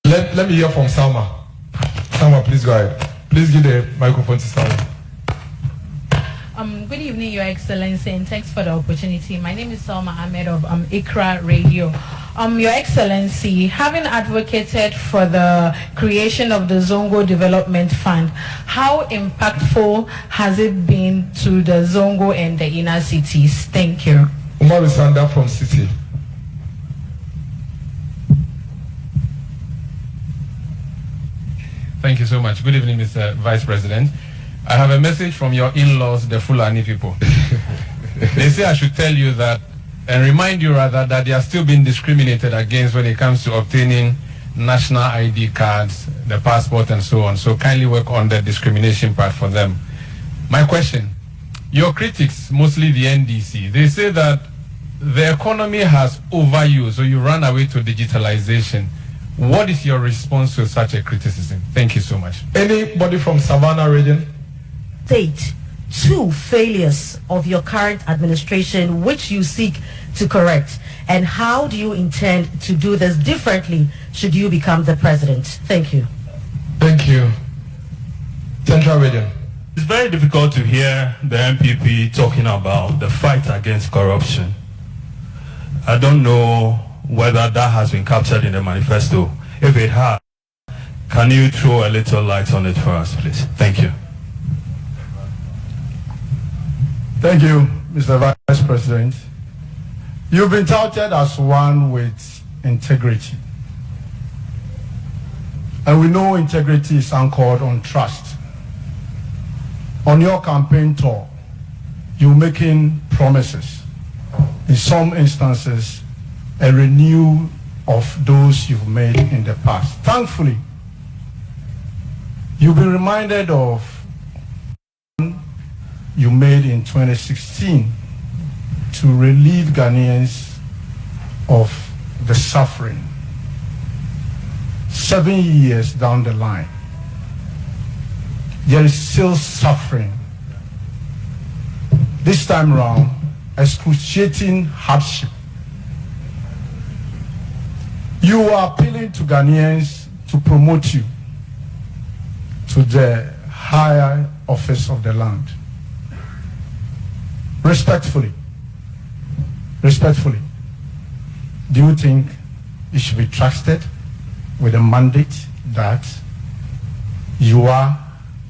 Let me hear from Salma. Salma, please go ahead. Please give the microphone to Salma. Good evening, Your Excellency, and thanks for the opportunity. My name is Salma Ahmed of Ikra Radio. Your Excellency, having advocated for the creation of the Zongo Development Fund, how impactful has it been to the Zongo and the inner cities? Thank you. Umar Sanda from City. Thank you so much. Good evening, Mr. Vice President. I have a message from your in-laws, the Fulani people. They say I should tell you that, and remind you rather, that they are still being discriminated against when it comes to obtaining national ID cards, the passport and so on. So kindly work on the discrimination part for them. My question, your critics, mostly the NDC, they say that the economy has overused, so you run away to digitalization. What is your response to such a criticism? Thank you so much. Anybody from Savannah region? State 2 failures of your current administration which you seek to correct, and how do you intend to do this differently should you become the president? Thank you. Thank you. Central region. It's very difficult to hear the NPP talking about the fight against corruption. I don't know whether that has been captured in the manifesto. If it has, can you throw a little light on it for us, please? Thank you. Thank you, Mr. Vice President. You've been touted as one with integrity. And we know integrity is anchored on trust. On your campaign tour, you're making promises. In some instances, a renewal of those you've made in the past. Thankfully, you'll be reminded of you made in 2016 to relieve Ghanaians of the suffering. 7 years down the line, there is still suffering. This time around, excruciating hardship. You are appealing to Ghanaians to promote you to the higher office of the land. Respectfully, do you think you should be trusted with a mandate that you are,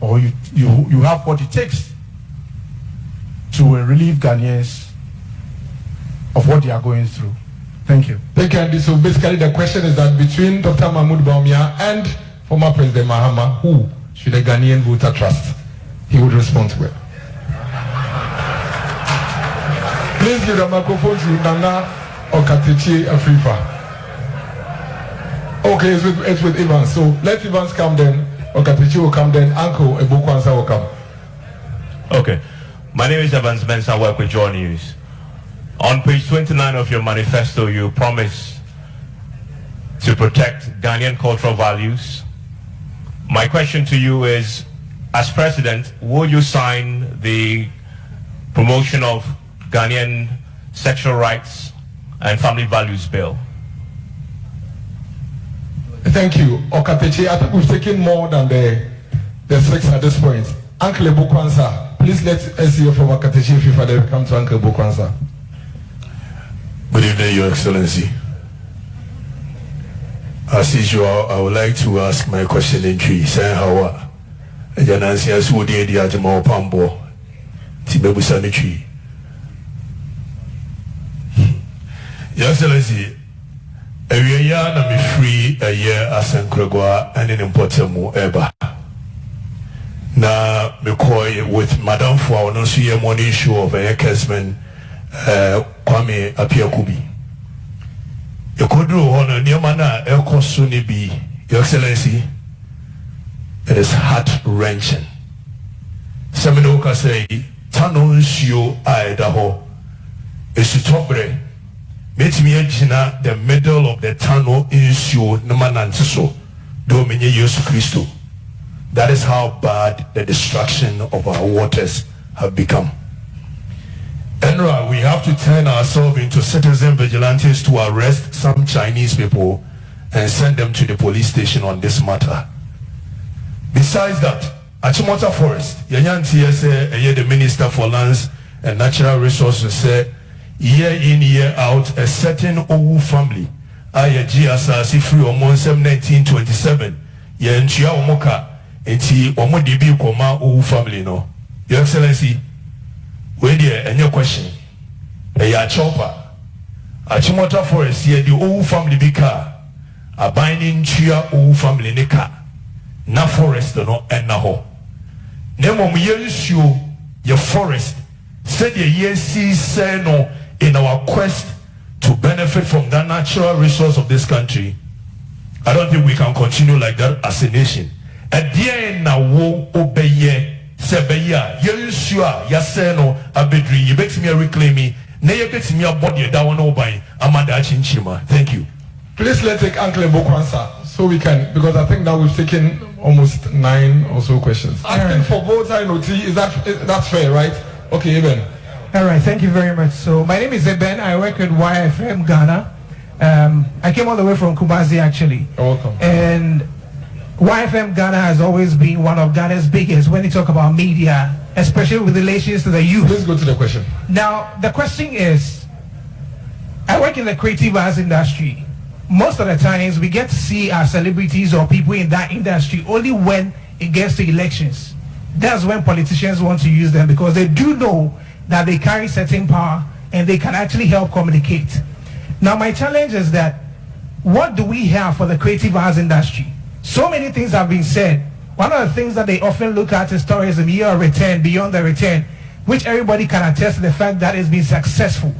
or you have what it takes to relieve Ghanaians of what they are going through? Thank you. Thank you, Andy. So basically the question is that between Dr. Mahmoud Bawumia and former President Mahama, who should a Ghanaian voter trust? He would respond to it. Please give the microphone to Nana Okatechi Afrifa. Okay, it's with Evans. So let Evans come then. Okatechi will come then. Uncle Ebukwansa will come. Okay. My name is Evans Mensah. I work with Joy News. On page 29 of your manifesto, you promise to protect Ghanaian cultural values. My question to you is, as president, will you sign the promotion of Ghanaian sexual rights and family values bill? Thank you. Okatechi, I think we've taken more than the 6 at this point. Uncle Ebukwansa, please let us hear from Okatechi if you father come to Uncle Ebukwansa. Good evening, Your Excellency. As usual, I would like to ask my question in tree. Say how Janansi as would the Ajamo Pambo Tibebusani tree. Your Excellency, a year na me free a year as Nkragwa and an important mo eba. Na me koi with Madame Fwa no see a morning show of a Kesman Kwame Apiakubi. Yokodru hono niamana elkosuni bi. Your Excellency, it is heart-wrenching. Seminoka say, Tanon Shio Idaho, Esitobre, Metimiajina, the middle of the tunnel in Shio Namanantiso, Domine Yesu Christo. That is how bad the destruction of our waters have become. We have to turn ourselves into citizen vigilantes to arrest some Chinese people and send them to the police station on this matter. Besides that, Achimota Forest, Yanyanti say the Minister for Lands and Natural Resources said year in, year out, a certain Owu family, Ayaji Asasi free on 1927, Yanchia Omoka, enti Omodibi Koma Owu family no. Your Excellency, wait there, and your question. A chopper. Achimota Forest, here the Owu family bika, a binding chia Owu family nika, na forest no and na ho. Nemo you your forest, said the YC say no in our quest to benefit from the natural resource of this country. I don't think we can continue like that as a nation. And there na wo obeye sebeya yesua yaseno abedri yebet me reclaim me na yebet me body that one obai amada chinchima. Thank you. Please let's take Uncle Eboku answer so we can, because I think now we've taken almost 9 or so questions. Asking for both INOT, that's fair, right? Okay, Eben. All right, thank you very much. So my name is Eben. I work with YFM Ghana. I came all the way from Kumasi actually. You're welcome. And YFM Ghana has always been one of Ghana's biggest when you talk about media, especially with relations to the youth. Let's go to the question. Now, the question is, I work in the creative arts industry. Most of the times we get to see our celebrities or people in that industry only when it gets to elections. That's when politicians want to use them because they do know that they carry certain power and they can actually help communicate. Now my challenge is that what do we have for the creative arts industry? So many things have been said. One of the things that they often look at is tourism, year of return, beyond the return, which everybody can attest to the fact that it's been successful.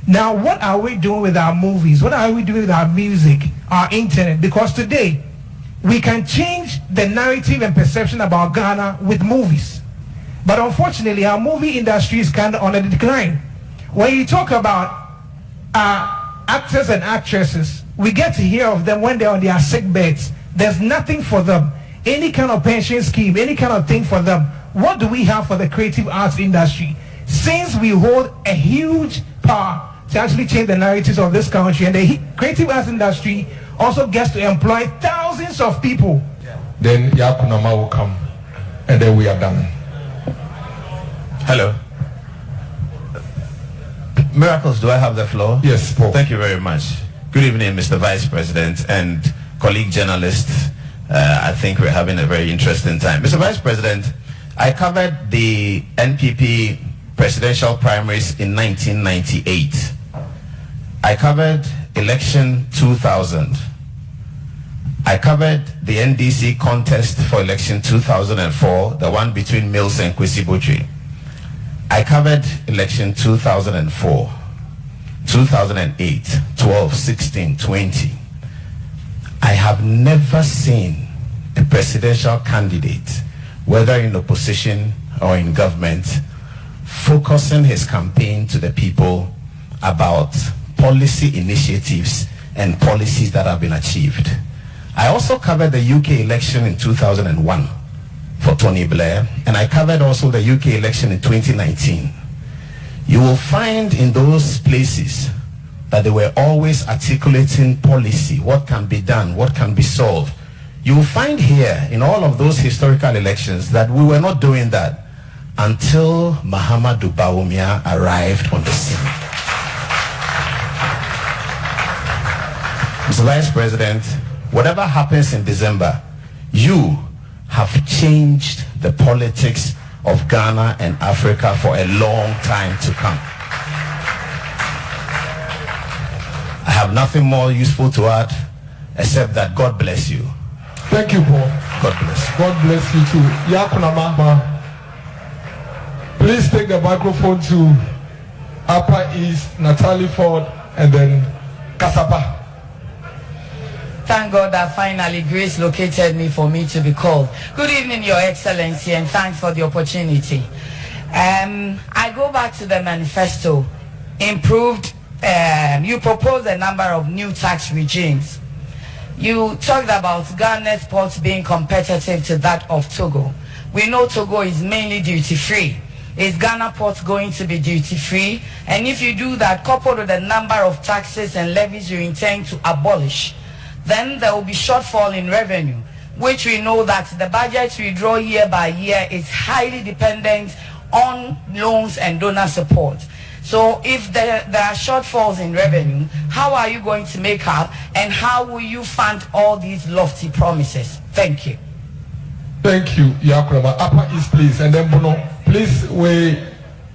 Now, what are we doing with our movies? What are we doing with our music, our internet? Because today, we can change the narrative and perception about Ghana with movies. But unfortunately, our movie industry is kind of on a decline. When you talk about actors and actresses, we get to hear of them when they're on their sick beds. There's nothing for them. Any kind of pension scheme, any kind of thing for them. What do we have for the creative arts industry? Since we hold a huge power to actually change the narratives of this country, and the creative arts industry also gets to employ thousands of people. Then Yakunama will come, and then we are done. Hello. Miracles, do I have the floor? Yes, Paul. Thank you very much. Good evening, Mr. Vice President and colleague journalists. I think we're having a very interesting time. Mr. Vice President, I covered the NPP presidential primaries in 1998. I covered election 2000. I covered the NDC contest for election 2004, the one between Mills and Kesi Butchie. I covered election 2004, 2008, 12, 16, 20. I have never seen a presidential candidate, whether in opposition or in government, focusing his campaign to the people about policy initiatives and policies that have been achieved. I also covered the UK election in 2001 for Tony Blair, and I covered also the UK election in 2019. You will find in those places that they were always articulating policy, what can be done, what can be solved. You will find here in all of those historical elections that we were not doing that until Mahamudu Bawumia arrived on the scene. Mr. Vice President, whatever happens in December, you have changed the politics of Ghana and Africa for a long time to come. I have nothing more useful to add except that God bless you. Thank you, Paul. God bless you. God bless you too. Yakunama, please take the microphone to Upper East, Natalie Ford, and then Kasapa. Thank God that finally grace located me for me to be called. Good evening, Your Excellency, and thanks for the opportunity. I go back to the manifesto. Improved, you proposed a number of new tax regimes. You talked about Ghana's ports being competitive to that of Togo. We know Togo is mainly duty-free. Is Ghana ports going to be duty-free? And if you do that, coupled with the number of taxes and levies you intend to abolish, then there will be shortfall in revenue, which we know that the budget we draw year by year is highly dependent on loans and donor support. So if there are shortfalls in revenue, how are you going to make up, and how will you fund all these lofty promises? Thank you. Thank you, Akroma. Upper East, please, and then Bono. Please,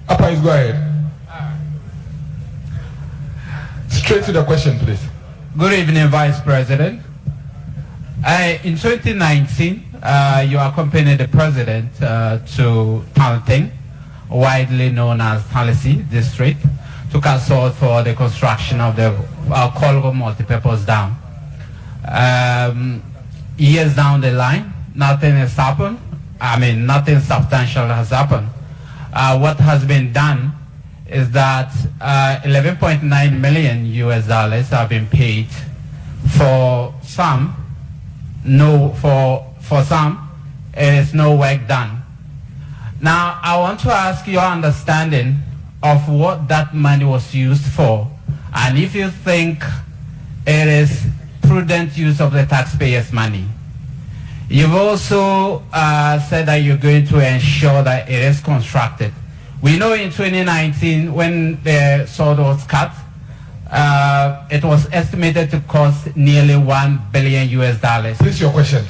Upper East, go ahead. Straight to the question, please. Good evening, Vice President. In 2019, you accompanied the President to Taunting, widely known as Talisi District, to consult for the construction of the Kolgo multipurpose dam. Years down the line, nothing has happened. I mean, nothing substantial has happened. What has been done is that $11.9 million have been paid for some. For some, it is no work done. Now, I want to ask your understanding of what that money was used for, and if you think it is prudent use of the taxpayers' money. You've also said that you're going to ensure that it is constructed. We know in 2019, when the sword was cut, it was estimated to cost nearly $1 billion. Please, your question.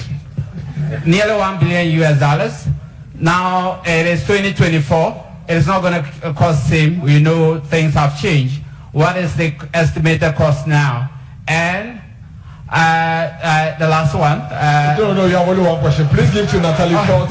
Nearly $1 billion. Now it is 2024. It is not going to cost same. We know things have changed. What is the estimated cost now? And the last one. No, you have only one question. Please give to Natalie Ford.